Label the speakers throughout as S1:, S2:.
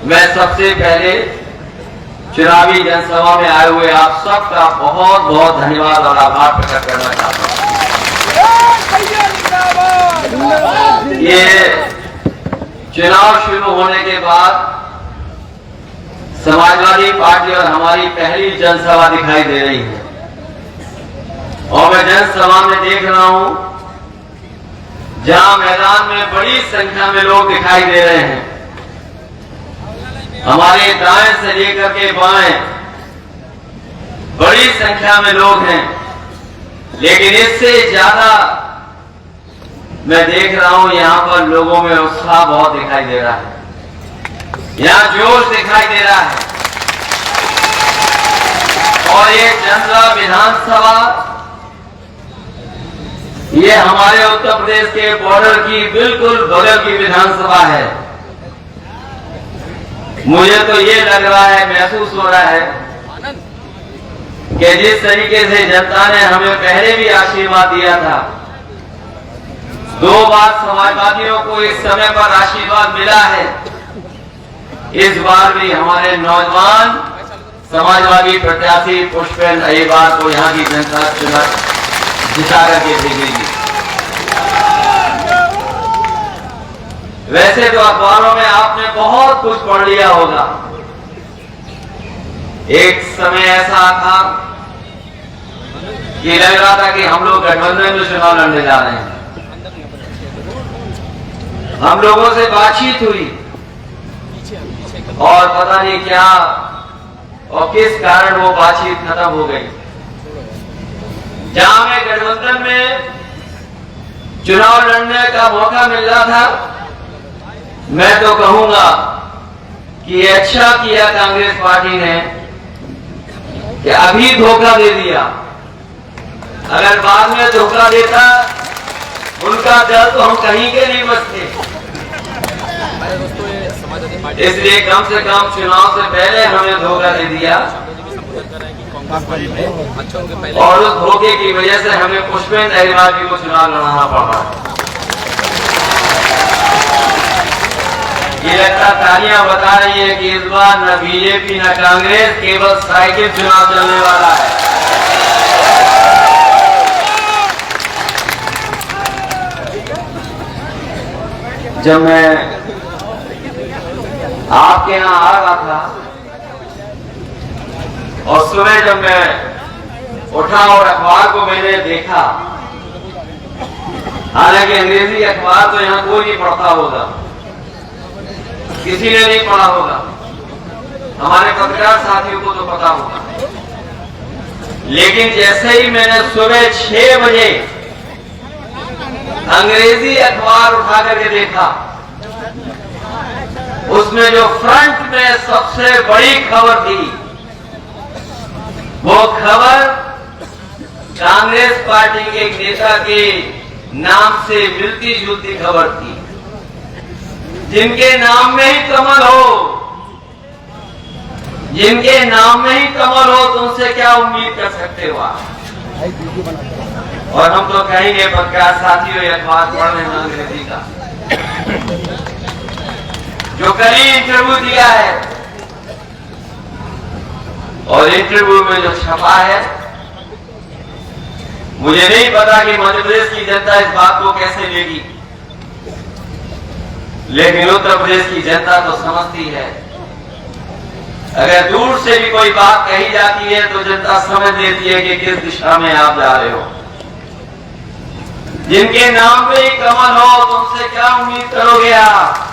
S1: मैं सबसे पहले चुनावी जनसभा में आए हुए आप सबका बहुत बहुत धन्यवाद और आभार प्रकट करना चाहता हूं। ये चुनाव शुरू होने के बाद समाजवादी पार्टी और हमारी पहली जनसभा दिखाई दे रही है और मैं जनसभा में देख रहा हूं जहां मैदान में बड़ी संख्या में लोग दिखाई दे रहे हैं। हमारे दाएं से लेकर के बाएं बड़ी संख्या में लोग हैं, लेकिन इससे ज्यादा मैं देख रहा हूं यहां पर लोगों में उत्साह बहुत दिखाई दे रहा है, यहां जोश दिखाई दे रहा है। और ये चंद्रा विधानसभा ये हमारे उत्तर प्रदेश के बॉर्डर की बिल्कुल बगल की विधानसभा है। मुझे तो ये लग रहा है, महसूस हो रहा है कि जिस तरीके से जनता ने हमें पहले भी आशीर्वाद दिया था, 2 बार समाजवादियों को इस समय पर आशीर्वाद मिला है, इस बार भी हमारे नौजवान समाजवादी प्रत्याशी पुष्पेंद्र अय्यवार को यहाँ की जनता चुनाव जिता करके भेजेगी। वैसे तो अखबारों में आपने बहुत कुछ पढ़ लिया होगा। एक समय ऐसा था कि लग रहा था कि हम लोग गठबंधन में चुनाव लड़ने जा रहे हैं। हम लोगों से बातचीत हुई और पता नहीं क्या और किस कारण वो बातचीत खत्म हो गई। जहां में गठबंधन में चुनाव लड़ने का मौका मिल रहा था, मैं तो कहूंगा कि अच्छा किया कांग्रेस पार्टी ने कि अभी धोखा दे दिया। अगर बाद में धोखा देता उनका दल तो हम कहीं के नहीं बचते। इसलिए कम से कम चुनाव से पहले हमें धोखा दे दिया और उस धोखे की वजह से हमें पुष्पेंद्र अय्यवार जी को चुनाव लड़ना पड़ा। ये लगता तालियां बता रही है कि इस बार न बीजेपी न कांग्रेस, केवल साइकिल चुनाव चलने वाला है। जब मैं आपके यहां आ रहा था और सुबह जब मैं उठा और अखबार को मैंने देखा, हालांकि अंग्रेजी अखबार तो यहां कोई नहीं पढ़ता होगा, किसी ने नहीं पढ़ा होगा, हमारे पत्रकार साथियों को तो पता होगा, लेकिन जैसे ही मैंने सुबह 6 बजे अंग्रेजी अखबार उठा करके देखा, उसमें जो फ्रंट में सबसे बड़ी खबर थी, वो खबर कांग्रेस पार्टी के एक नेता के नाम से मिलती जुलती खबर थी। जिनके नाम में ही कमल हो, जिनके नाम में ही कमल हो, तो उनसे क्या उम्मीद कर सकते हो आप? और हम तो कहेंगे पत्रकार साथियों, अखबार पढ़ रहे हैं अंग्रेजी का, जो कल ही इंटरव्यू दिया है और इंटरव्यू में जो छपा है, मुझे नहीं पता कि मध्य प्रदेश की जनता इस बात को कैसे लेगी, लेकिन उत्तर प्रदेश की जनता तो समझती है। अगर दूर से भी कोई बात कही जाती है तो जनता समझ लेती है कि किस दिशा में आप जा रहे हो। जिनके नाम पे ही कमल हो, तो उनसे क्या उम्मीद करोगे आप?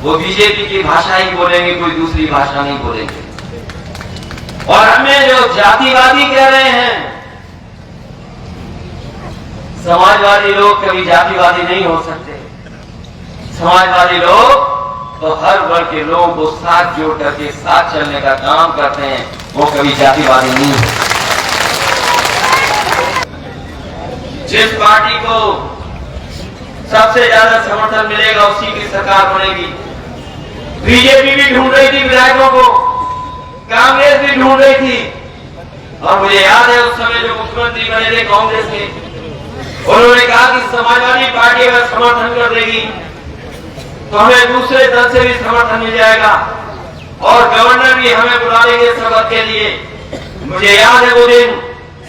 S1: वो बीजेपी की भाषा ही बोलेंगे, कोई दूसरी भाषा नहीं बोलेंगे। और हमें जो जातिवादी कह रहे हैं, समाजवादी लोग कभी जातिवादी नहीं हो सकते। समाजवादी लोग तो हर वर्ग के लोगों को साथ जोड़ करके साथ चलने का काम करते हैं, वो कभी जातिवादी नहीं है। जिस पार्टी को सबसे ज्यादा समर्थन मिलेगा उसी की सरकार बनेगी। बीजेपी भी ढूंढ रही थी विधायकों को, कांग्रेस भी ढूंढ रही थी, और मुझे याद है उस समय जो मुख्यमंत्री बने थे कांग्रेस के, उन्होंने कहा कि समाजवादी पार्टी अगर समर्थन कर देगी तो हमें दूसरे दल से भी समर्थन मिल जाएगा और गवर्नर भी हमें बुला लेंगे शपथ के लिए। मुझे याद है वो दिन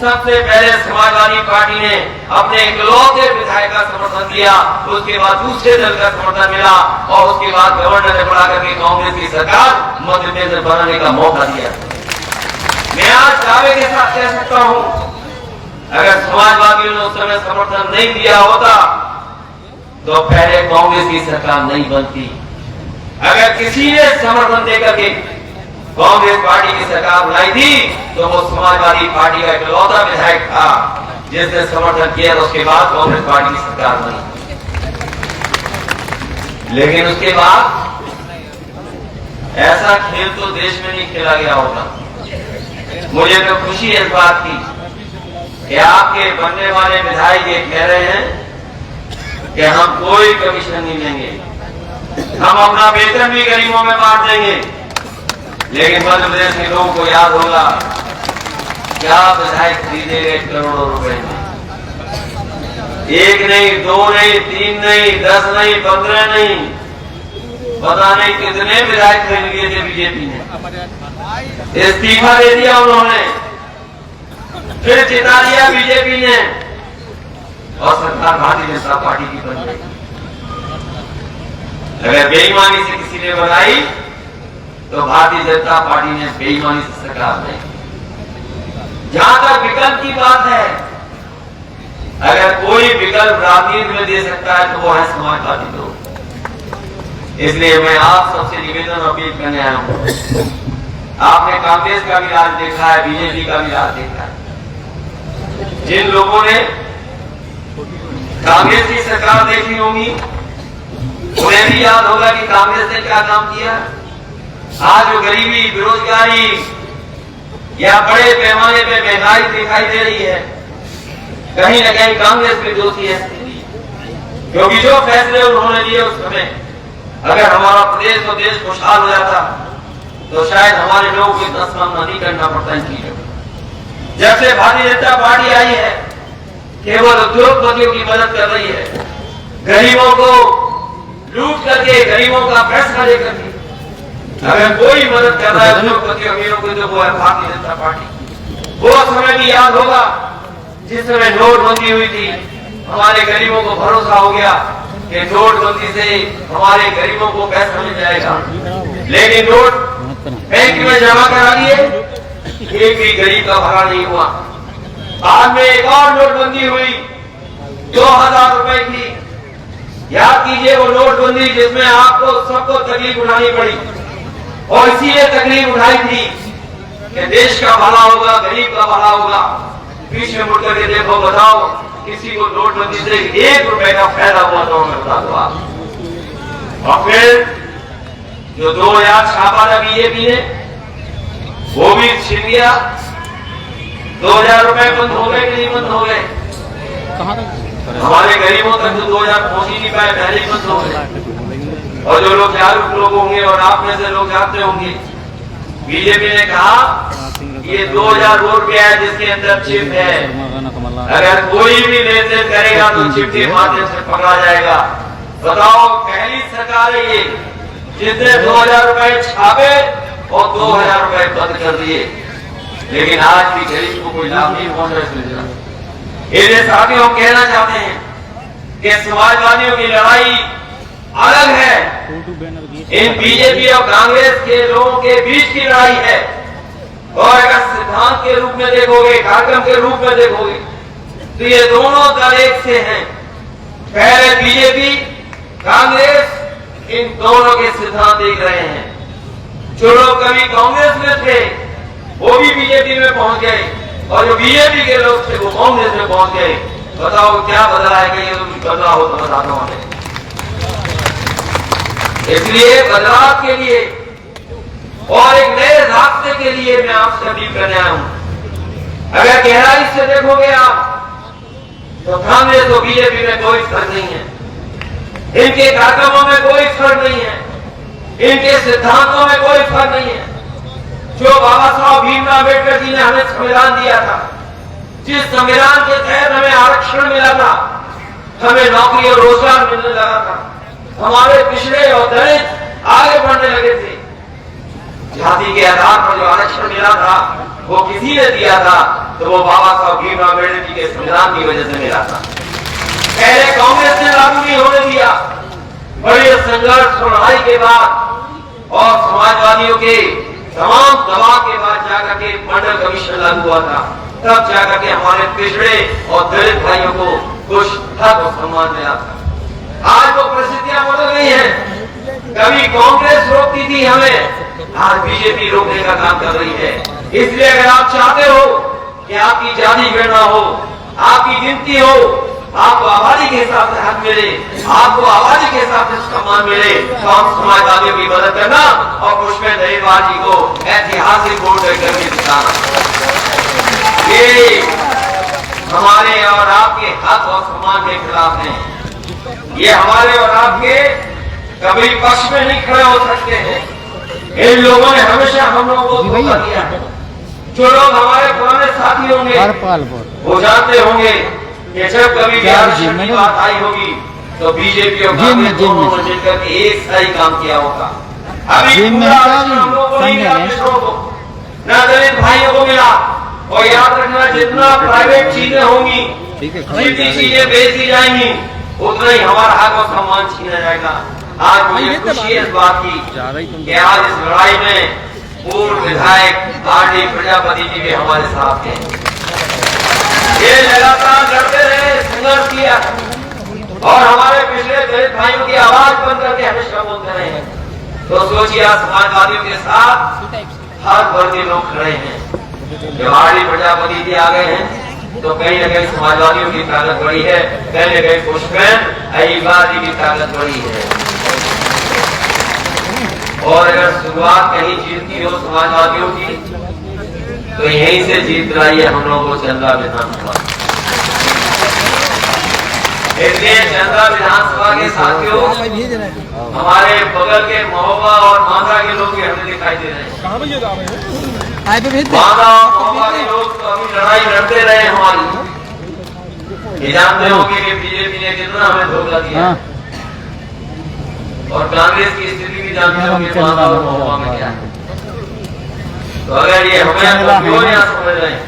S1: सबसे पहले समाजवादी पार्टी ने अपने इकलौते विधायक का समर्थन दिया, उसके बाद दूसरे दल का समर्थन मिला और उसके बाद गवर्नर ने बुला करके कांग्रेस की सरकार मध्य प्रदेश में बनाने का मौका दिया। मैं आज दावे के साथ कह सकता हूं, अगर समाजवादियों ने उस समय समर्थन नहीं दिया होता तो पहले कांग्रेस की सरकार नहीं बनती। अगर किसी ने समर्थन देकर के कांग्रेस पार्टी की सरकार बनाई थी तो वो समाजवादी पार्टी का इकलौता विधायक था जिसने समर्थन किया, तो उसके बाद कांग्रेस पार्टी की सरकार बनी। लेकिन उसके बाद ऐसा खेल तो देश में नहीं खेला गया होता। मुझे तो खुशी इस बात की कि आपके बनने वाले विधायक ये कह रहे हैं कि हम कोई कमीशन नहीं लेंगे, हम अपना वेतन भी गरीबों में बांट देंगे। लेकिन मध्य प्रदेश के लोगों को याद होगा क्या विधायक खरीदे गए करोड़ों रुपए में। एक नहीं, दो नहीं, तीन नहीं, 10 नहीं, 15 नहीं, पता नहीं कितने विधायक खरीद लिए थे बीजेपी ने। इस्तीफा दे दिया उन्होंने, फिर जिता दिया बीजेपी ने और सरकार भारतीय जनता पार्टी की बन गई। अगर बेईमानी से किसी ने बनाई तो भारतीय जनता पार्टी ने बेईमानी से सरकार नहीं। जहां तक विकल्प की बात है, अगर कोई विकल्प राजनीति में दे सकता है तो वो है समाजवादी लोग। इसलिए मैं आप सबसे निवेदन अपील करने आया हूं। आपने कांग्रेस का भी राज देखा है, बीजेपी का भी राज देखा है। जिन लोगों ने कांग्रेस की सरकार देखी होगी उन्हें भी याद होगा कि कांग्रेस ने क्या काम किया। आज जो गरीबी, बेरोजगारी या बड़े पैमाने पे महंगाई दिखाई दे रही है, कहीं न कहीं कांग्रेस भी दोषी है, क्योंकि जो फैसले उन्होंने लिए उस समय अगर हमारा प्रदेश और देश खुशहाल हो जाता तो शायद हमारे लोगों को इतना सामना नहीं करना पड़ता इन चीजों को। जब से भारतीय जनता पार्टी आई है केवल उद्योगपतियों की मदद कर रही है, गरीबों को लूट करके, गरीबों का फैसला लेकर के अगर कोई मदद कर रहा है उद्योगपतियों अमीरों को तो वो है भारतीय जनता पार्टी। वो समय भी याद होगा जिस समय नोटबंदी हुई थी, हमारे गरीबों को भरोसा हो गया कि नोटबंदी से हमारे गरीबों को पैसा मिल जाएगा। लेकिन नोट बैंक में जमा करा लिए, एक भी गरीब का भला नहीं हुआ। बाद में एक और नोटबंदी हुई 2000 रुपए की। याद कीजिए वो नोटबंदी जिसमें आपको सबको तकलीफ उठानी पड़ी और इसीलिए तकलीफ उठाई थी कि देश का भला होगा, गरीब का भला होगा। पीछे मुड़ करके देखो, बताओ किसी को नोटबंदी से 1 रुपए का फायदा हुआ तो हमें बता दो आप। और फिर जो 2000 छापा था बीजेपी ने वो भी छिन गया। 2000 रुपए बंद हो गए कि नहीं बंद हो गए? हमारे गरीबों तक तो 2000 पहुंच ही नहीं पाए, पहले ही बंद हो गए। और जो लोग जागरूक लोग होंगे और आप में से लोग जानते होंगे, बीजेपी ने कहा ये 2000 रुपया है जिसके अंदर चिप है, अगर कोई भी लेन देन करेगा तो चिप के माध्यम से पकड़ा जाएगा। बताओ, पहली सरकार है ये जिसने 2000 रुपए छापे और 2000 रुपए बंद कर दिए। लेकिन आज भी गरीब को कोई लाभ नहीं पहुंच रहा। इसलिए साथियों, हम कहना चाहते हैं कि समाजवादियों की लड़ाई अलग है, इन बीजेपी और कांग्रेस के लोगों के बीच की लड़ाई है। और अगर सिद्धांत के रूप में देखोगे, कार्यक्रम के रूप में देखोगे तो ये दोनों दल एक से हैं। पहले बीजेपी, कांग्रेस, इन दोनों के सिद्धांत देख रहे हैं। जो लोग कभी कांग्रेस में थे वो भी बीजेपी में पहुंच गए और जो बीजेपी के लोग थे वो कांग्रेस में पहुंच गए। बताओ क्या बदला है? कि ये बदलाव हो तो बताता हूं। इसलिए बदलाव के लिए और एक नए रास्ते के लिए मैं आपसे अपील करने आया हूं। अगर गहराई से देखोगे आप तो कांग्रेस और बीजेपी में कोई फर्क नहीं है, इनके कार्यक्रमों में कोई फर्क नहीं है, इनके सिद्धांतों में कोई फर्क नहीं है। जो बाबा साहब भीमराव अम्बेडकर जी ने हमें संविधान दिया था, जिस संविधान के तहत हमें आरक्षण मिला था, हमें नौकरी और रोजगार मिलने लगा था, हमारे पिछड़े और दलित आगे बढ़ने लगे थे। जाति के आधार पर जो आरक्षण मिला था वो किसी ने दिया था, तो वो बाबा साहब भीमराव अम्बेडकर जी के संविधान की वजह से मिला था। पहले कांग्रेस ने लागू नहीं होने दिया, बड़े संघर्ष और लड़ाई के बाद और समाजवादियों के तमाम दबाव के बाद जाकर के मंडल कमीशन लागू हुआ था। तब जाकर के हमारे पिछड़े और दलित भाइयों को कुछ हक और सम्मान मिला था। आज वो परिस्थितियां बदल गई हैं। कभी कांग्रेस रोकती थी हमें, आज बीजेपी रोकने का काम कर रही है। इसलिए अगर आप चाहते हो कि आपकी जाति गणना हो, आपकी गिनती हो, आपको आबादी के हिसाब से हक मिले, आपको आबादी के हिसाब से सम्मान मिले, तो हम समाजवादियों की मदद करना और पुष्पेंद्र दहीवार जी को ऐतिहासिक वोट करके जिताना। ये हमारे और आपके हक और सम्मान के खिलाफ है। ये हमारे और आपके कभी पक्ष में नहीं खड़े हो सकते हैं। इन लोगों ने हमेशा हम लोगों को धोखा दिया है। जो लोग हमारे पुराने साथी होंगे वो जानते होंगे कि जब कभी आरक्षण की बात आई होगी तो बीजेपी और कांग्रेस दोनों ने मिलकर के एक सही काम किया होगा। अभी पूरा आरक्षण हम लोगों को नहीं मिला, न दलित भाइयों को मिला। और याद रखना, जितना प्राइवेट चीजें होंगी, जितनी चीजें बेची जाएंगी, उतना ही हमारा हक और सम्मान छीना जाएगा। आज मुझे खुशी है इस बात की कि आज इस लड़ाई में पूर्व विधायक आर.डी. प्रजापति जी भी हमारे साथ हैं। ये लगातार लड़ते रहे, संघर्ष किया और हमारे पिछले दलित भाइयों की आवाज बन करके हमेशा बोलते रहे। तो सोचिए, आज समाजवादियों के साथ हर वर्ग के लोग खड़े हैं। जब आर.डी. प्रजापति जी आ गए हैं तो कहीं न कहीं समाजवादियों की ताकत बढ़ी है, कहीं न कहीं पुष्पेंद्र दहीवार जी की ताकत बढ़ी है। और अगर शुरुआत कहीं जीत की हो समाजवादियों की, तो यहीं से जीत रही है हम लोगों को चंदा विधानसभा। इसलिए चंदा विधानसभा के साथियों, हमारे बगल के महोबा और मांदा के लोग भी हमें दिखाई दे रहे हैं। मांदा और महोबा के लोग तो अभी लड़ाई लड़ते रहे हमारी। ये जानते होंगे कि बीजेपी ने कितना हमें धोखा दिया और कांग्रेस की स्थिति भी जानते होंगे मांदा और महोबा में क्या है। तो अगर ये हमें कमजोर यहाँ समझ रहे हैं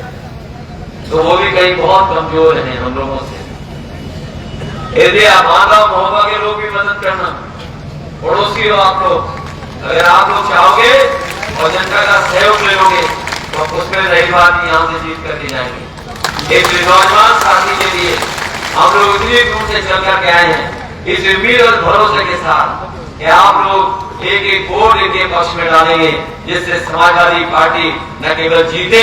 S1: तो वो भी कहीं बहुत कमजोर हैं हम लोगों से। यदि आप मांदा और महोबा के लोग भी मदद करना, पड़ोसी हो आप लोग, अगर आप लोग चाहोगे और जनता का सहयोग ले लोगे तो पुष्पेंद्र दहीवार जी यहाँ से जीत करके जाएंगे। एक नौजवान साथी के लिए हम लोग इतनी दूर से चल करके आए हैं, इस उम्मीद और भरोसे के साथ कि आप लोग एक एक वोट इनके पक्ष में डालेंगे, जिससे समाजवादी पार्टी न केवल जीते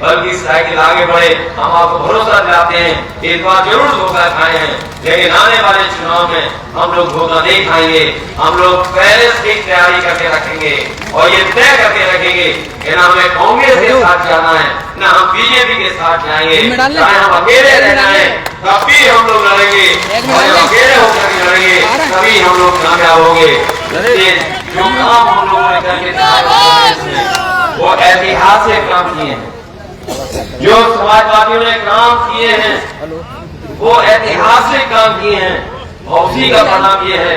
S1: बल्कि साइकिल आगे बढ़े। हम आपको भरोसा दिलाते हैं, इस बार जरूर धोखा खाए हैं, लेकिन आने वाले चुनाव में हम लोग धोखा नहीं खाएंगे। हम लोग पहले से तैयारी करके रखेंगे और ये तय करके रखेंगे कि ना हमें कांग्रेस के साथ जाना है, ना हम बीजेपी के साथ जाएंगे। चाहे हम अकेले रहना है तब भी हम लोग लड़ेंगे, और अकेले होकर के लड़ेंगे तभी हम लोग कामयाब होंगे। जो काम हम लोगों ने करके वो ऐतिहासिक काम किए हैं, जो समाजवादियों ने काम किए हैं वो ऐतिहासिक काम किए हैं। और उसी का परिणाम ये है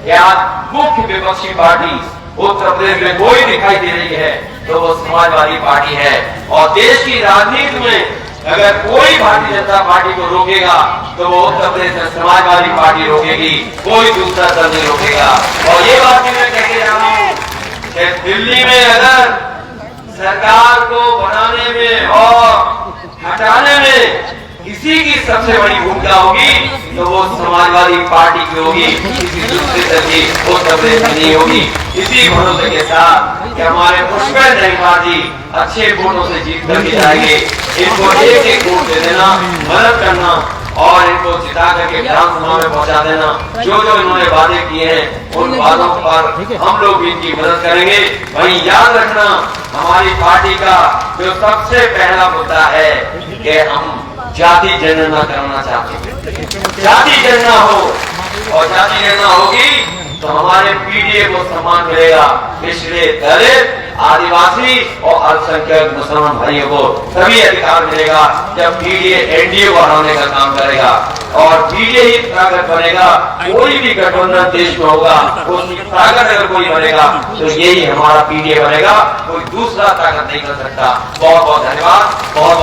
S1: कि आज मुख्य विपक्षी पार्टी उत्तर प्रदेश में कोई दिखाई दे रही है तो वो समाजवादी पार्टी है। और देश की राजनीति में अगर कोई भारतीय जनता पार्टी को रोकेगा तो वो उत्तर प्रदेश में समाजवादी पार्टी रोकेगी, कोई दूसरा दल नहीं रोकेगा। और ये बात भी मैं कहते जा रहा हूँ कि दिल्ली में अगर सरकार को बनाने में और हटाने में किसी की सबसे बड़ी भूमिका होगी तो वो समाजवादी पार्टी की होगी, किसी दूसरे दल की उत्तर प्रदेश में नहीं होगी। इसी भरोसे के साथ कि हमारे पुष्पेंद्र दहीवार जी अच्छे वोटों से जीत करके जाएंगे, इनको एक एक वोट दे देना, मदद करना और इनको जिता करके विधानसभा में पहुंचा देना। जो जो इन्होंने वादे किए हैं उन वादों पर हम लोग भी इनकी मदद करेंगे। वहीं याद रखना, हमारी पार्टी का जो सबसे पहला मुद्दा है कि हम जाति जनगणना कराना चाहते हैं। जाति जनगणना हो और जाति जनगणना होगी तो हमारे पीडीए को सम्मान मिलेगा, पिछड़े दलित आदिवासी और अल्पसंख्यक मुसलमान भाइयों को सभी अधिकार मिलेगा जब पीडीए एनडीए को हटाने का काम करेगा। और पीडीए ही ताकत बनेगा। कोई भी गठबंधन देश में होगा, उसकी ताकत अगर कोई बनेगा तो यही हमारा पीडीए बनेगा, कोई दूसरा ताकत नहीं कर सकता। बहुत बहुत धन्यवाद। बहुत